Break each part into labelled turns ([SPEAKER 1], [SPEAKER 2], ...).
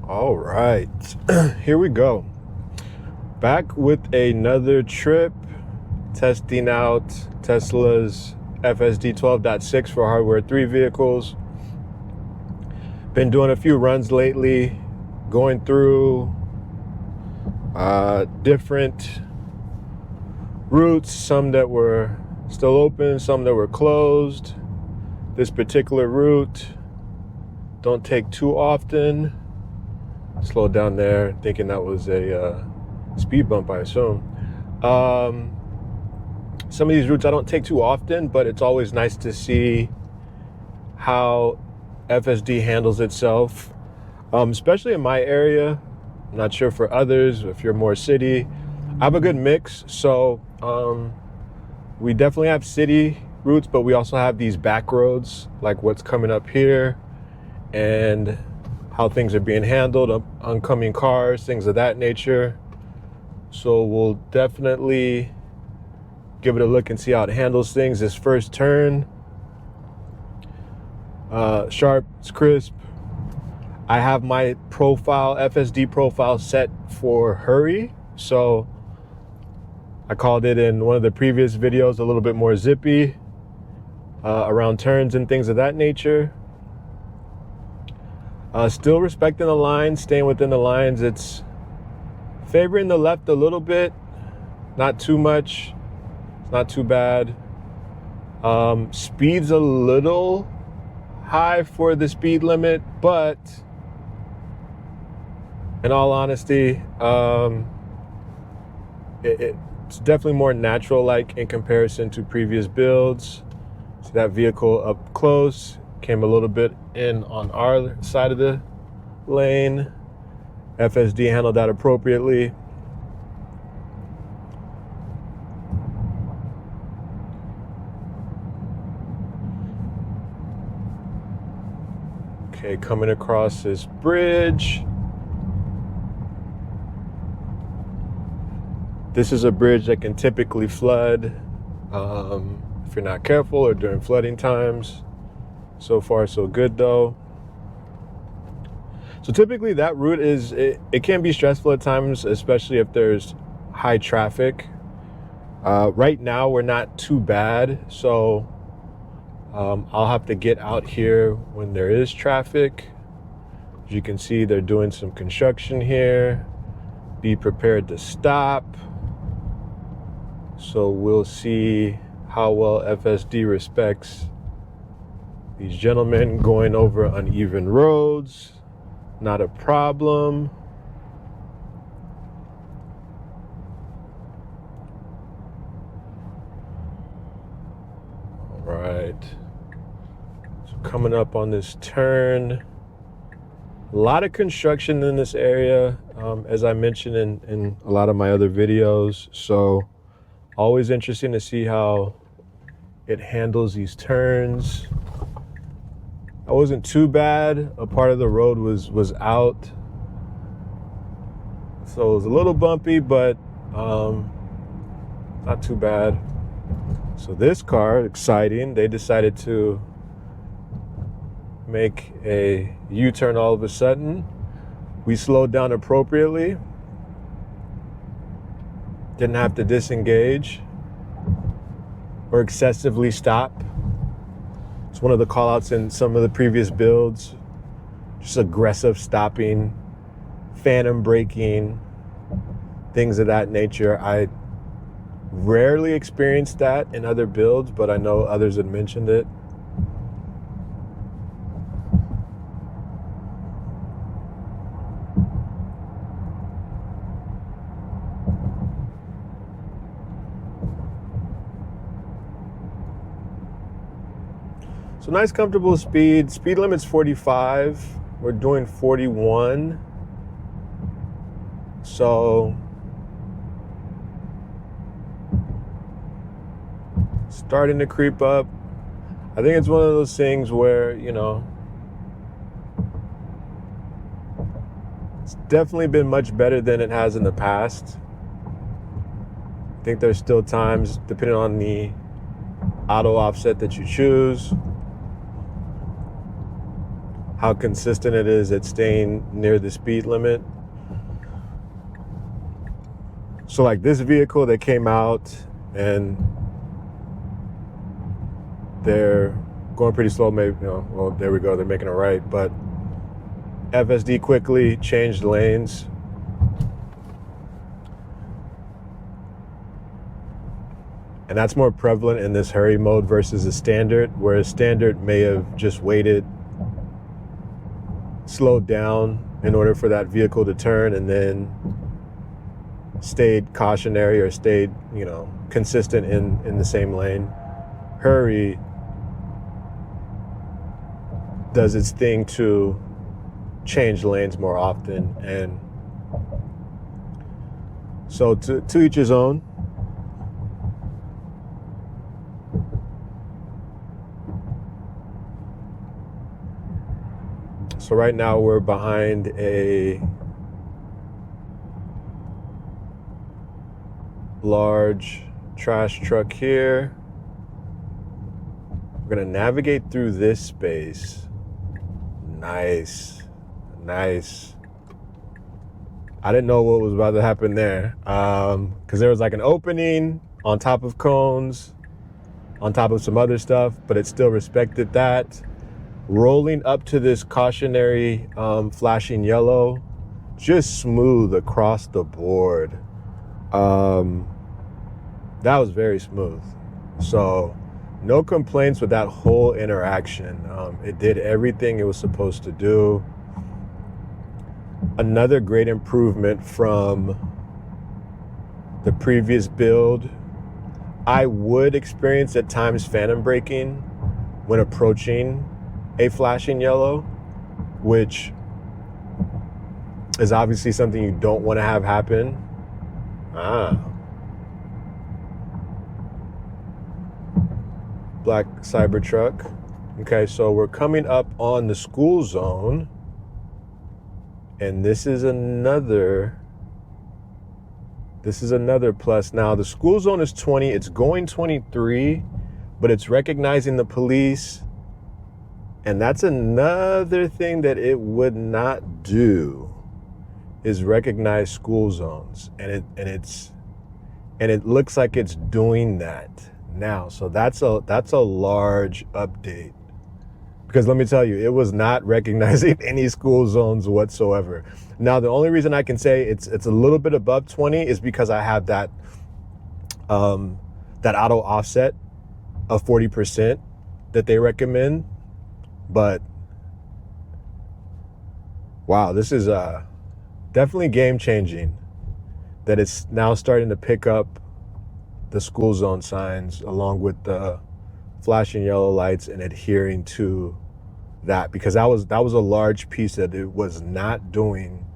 [SPEAKER 1] All right, here we go. Back with another trip, testing out Tesla's FSD 12.6 for Hardware 3 vehicles. Been doing a few runs lately, going through different routes, some that were still open, some that were closed. This particular route, don't take too often. Slowed down there, thinking that was a speed bump, I assume. Some of these routes I don't take too often, but it's always nice to see how FSD handles itself, especially in my area. I'm not sure for others, if you're more city. I have a good mix, so we definitely have city routes, but we also have these back roads, like what's coming up here, and how things are being handled, oncoming cars, things of that nature. So we'll definitely give it a look and see how it handles things. This first turn, sharp, it's crisp. I have my profile, FSD profile, set for hurry. So I called it in one of the previous videos a little bit more zippy around turns and things of that nature. Still respecting the lines, staying within the lines. It's favoring the left a little bit, not too much. It's not too bad. Speed's a little high for the speed limit, but in all honesty, it's definitely more natural-like in comparison to previous builds. See that vehicle up close, came a little bit in on our side of the lane. FSD handled that appropriately. Okay, coming across this bridge. This is a bridge that can typically flood if you're not careful or during flooding times. So far, so good though. So typically that route it can be stressful at times, especially if there's high traffic. Right now we're not too bad, so I'll have to get out here when there is traffic. As you can see, they're doing some construction here. Be prepared to stop. So we'll see how well FSD respects these gentlemen going over uneven roads. Not a problem. All right. So coming up on this turn, a lot of construction in this area, as I mentioned in a lot of my other videos. So always interesting to see how it handles these turns. It wasn't too bad. A part of the road was out, so it was a little bumpy, but not too bad. So this car, exciting, they decided to make a U-turn all of a sudden. We slowed down appropriately. Didn't have to disengage or excessively stop. It's one of the call-outs in some of the previous builds. Just aggressive stopping, phantom braking, things of that nature. I rarely experienced that in other builds, but I know others had mentioned it. So nice, comfortable speed. Speed limit's 45. We're doing 41. So starting to creep up. I think it's one of those things where, you know, it's definitely been much better than it has in the past. I think there's still times, depending on the auto offset that you choose, how consistent it is at staying near the speed limit. So like this vehicle that came out and they're going pretty slow, maybe, well, there we go, they're making a right, but FSD quickly changed lanes. And that's more prevalent in this hurry mode versus a standard, whereas standard may have just waited, slowed down in order for that vehicle to turn, and then stayed cautionary or stayed, consistent in the same lane. Hurry does its thing to change lanes more often, and so to each his own. So right now we're behind a large trash truck here. We're gonna navigate through this space. Nice. I didn't know what was about to happen there, because there was like an opening on top of cones, on top of some other stuff, but it still respected that. Rolling up to this cautionary flashing yellow, just smooth across the board. That was very smooth. So no complaints with that whole interaction. It did everything it was supposed to do. Another great improvement from the previous build. I would experience at times phantom braking when approaching a flashing yellow, which is obviously something you don't want to have happen. Black Cybertruck. Okay, so we're coming up on the school zone, and this is another plus. Now the school zone is 20, it's going 23, but it's recognizing the police. And that's another thing that it would not do, is recognize school zones. And it looks like it's doing that now. So that's a large update. Because let me tell you, it was not recognizing any school zones whatsoever. Now the only reason I can say it's a little bit above 20 is because I have that auto offset of 40% that they recommend. But wow, this is definitely game changing that it's now starting to pick up the school zone signs along with the flashing yellow lights and adhering to that, because that was a large piece that it was not doing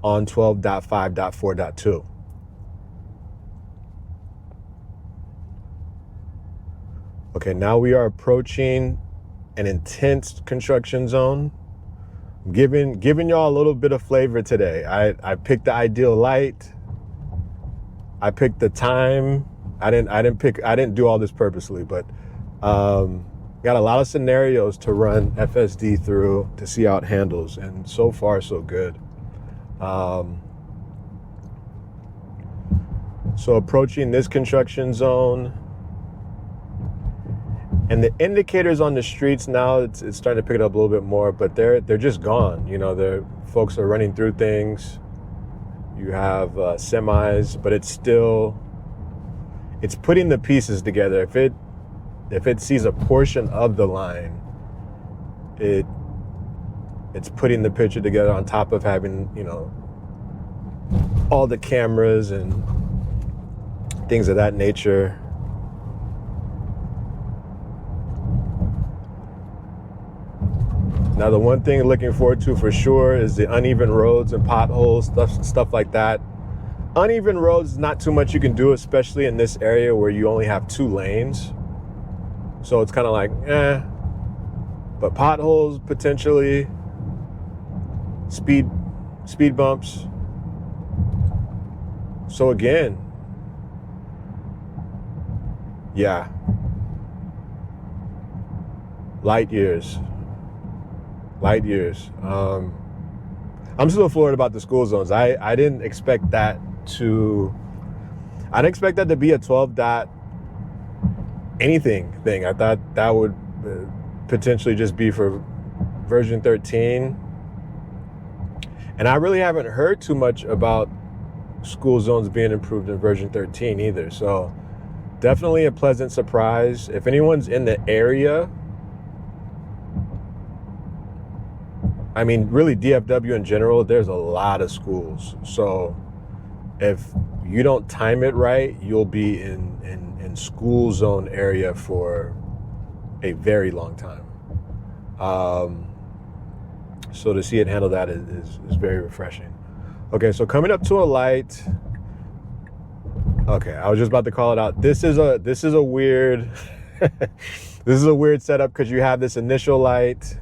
[SPEAKER 1] on 12.5.4.2. Okay, now we are approaching an intense construction zone. Giving y'all a little bit of flavor today. I picked the ideal light. I picked the time. I didn't do all this purposely, but got a lot of scenarios to run FSD through to see how it handles, and so far so good. So approaching this construction zone, and the indicators on the streets now, it's starting to pick it up a little bit more, but they're just gone. Folks are running through things. You have semis, but it's putting the pieces together. If it sees a portion of the line, it's putting the picture together on top of having, all the cameras and things of that nature. Now, the one thing looking forward to for sure is the uneven roads and potholes, stuff like that. Uneven roads, not too much you can do, especially in this area where you only have 2 lanes. So it's kind of like, But potholes, potentially, speed bumps. So again, yeah, light years. light years. I'm still floored about the school zones. I didn't expect that to be a 12 dot anything thing. I thought that would potentially just be for version 13. And I really haven't heard too much about school zones being improved in version 13 either. So definitely a pleasant surprise. If anyone's in the area, I mean, really DFW in general, there's a lot of schools. So if you don't time it right, you'll be in school zone area for a very long time. So to see it handle that is very refreshing. Okay, so coming up to a light. Okay, I was just about to call it out. This is a weird this is a weird setup because you have this initial light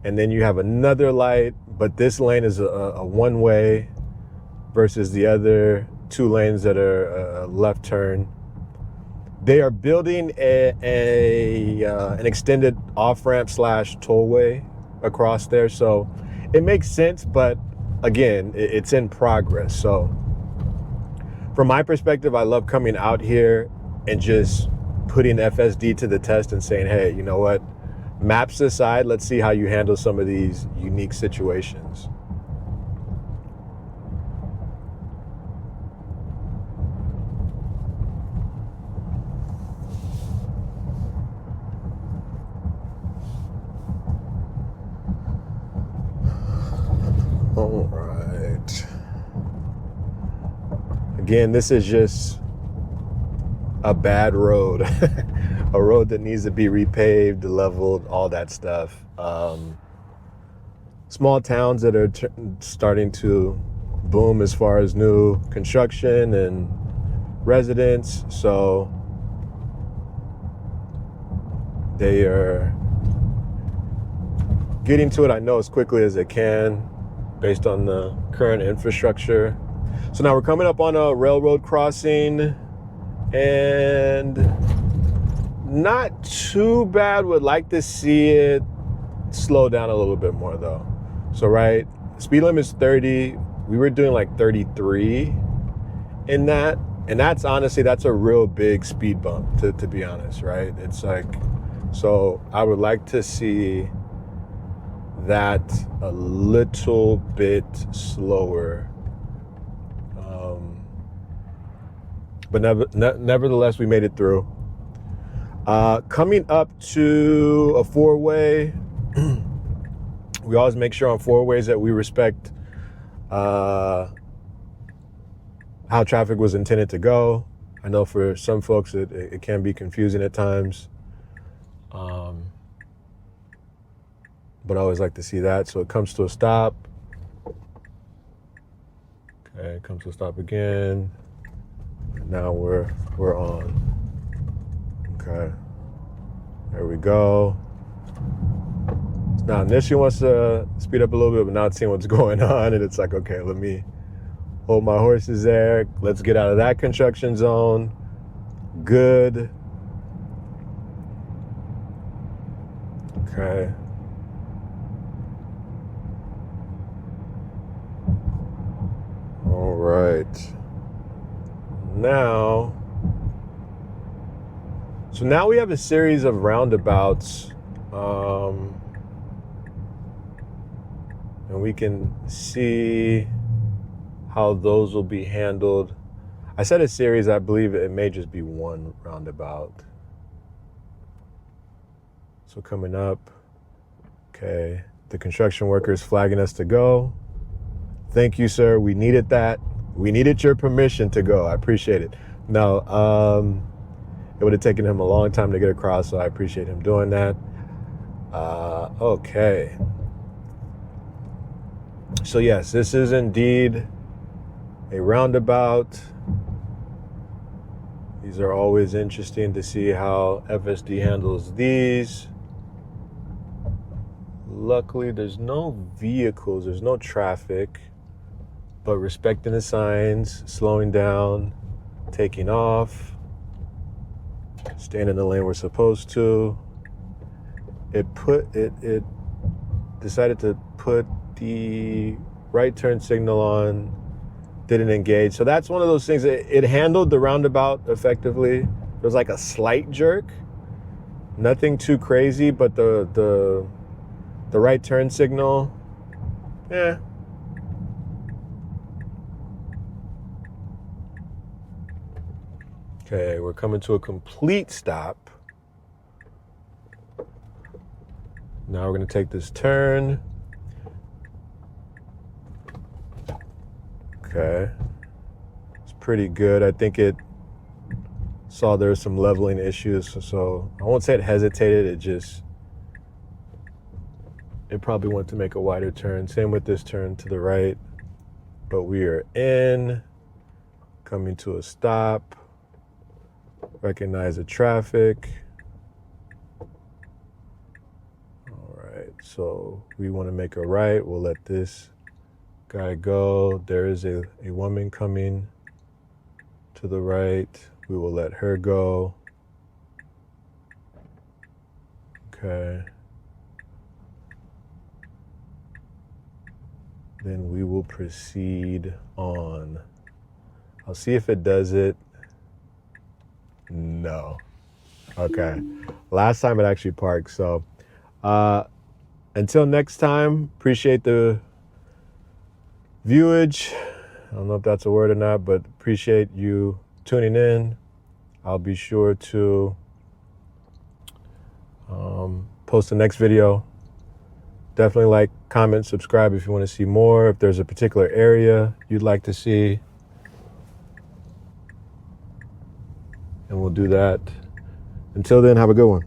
[SPEAKER 1] and then you have another light, but this lane is a one-way versus the other two lanes that are a left turn. They are building an extended off-ramp / tollway across there, so it makes sense, but again, it's in progress. So from my perspective, I love coming out here and just putting FSD to the test and saying, hey, you know what? Maps aside, let's see how you handle some of these unique situations. All right. Again, this is just a bad road, a road that needs to be repaved, leveled, all that stuff. Small towns that are starting to boom as far as new construction and residents. So they are getting to it, I know, as quickly as they can based on the current infrastructure. So now we're coming up on a railroad crossing, and not too bad. Would like to see it slow down a little bit more though. So right, speed limit is 30. We were doing like 33 in that, and that's honestly, that's a real big speed bump to be honest, right? It's like, so I would like to see that a little bit slower. But nevertheless, we made it through. Coming up to a four-way, we always make sure on four-ways that we respect how traffic was intended to go. I know for some folks it can be confusing at times. But I always like to see that. So it comes to a stop. Okay, it comes to a stop again. Now we're on. Okay, there we go. Now initially wants to speed up a little bit, but not seeing what's going on, and it's like, okay, let me hold my horses there. Let's get out of that construction zone. Good. Okay. All right. So now we have a series of roundabouts, and we can see how those will be handled. I said a series, I believe it may just be one roundabout. So coming up, okay, the construction worker is flagging us to go. Thank you, sir. We needed that. We needed your permission to go. I appreciate it. No, it would have taken him a long time to get across, so I appreciate him doing that. Okay. So yes, this is indeed a roundabout. These are always interesting to see how FSD handles these. Luckily, there's no vehicles, there's no traffic, but respecting the signs, slowing down, taking off, staying in the lane we're supposed to. It decided to put the right turn signal on, didn't engage. So that's one of those things. It handled the roundabout effectively. There was like a slight jerk, nothing too crazy, but the right turn signal, eh. Okay, we're coming to a complete stop. Now we're going to take this turn. Okay, it's pretty good. I think it saw there were some leveling issues, so I won't say it hesitated, it probably went to make a wider turn. Same with this turn to the right, but we are in, coming to a stop, recognize the traffic. All right, so we want to make a right. We'll let this guy go. There is a woman coming to the right. We will let her go. Okay. Then we will proceed on. I'll see if it does it. No. Okay. Last time it actually parked. So until next time, appreciate the viewage. I don't know if that's a word or not, but appreciate you tuning in. I'll be sure to post the next video. Definitely like, comment, subscribe if you want to see more. If there's a particular area you'd like to see, and we'll do that. Until then, have a good one.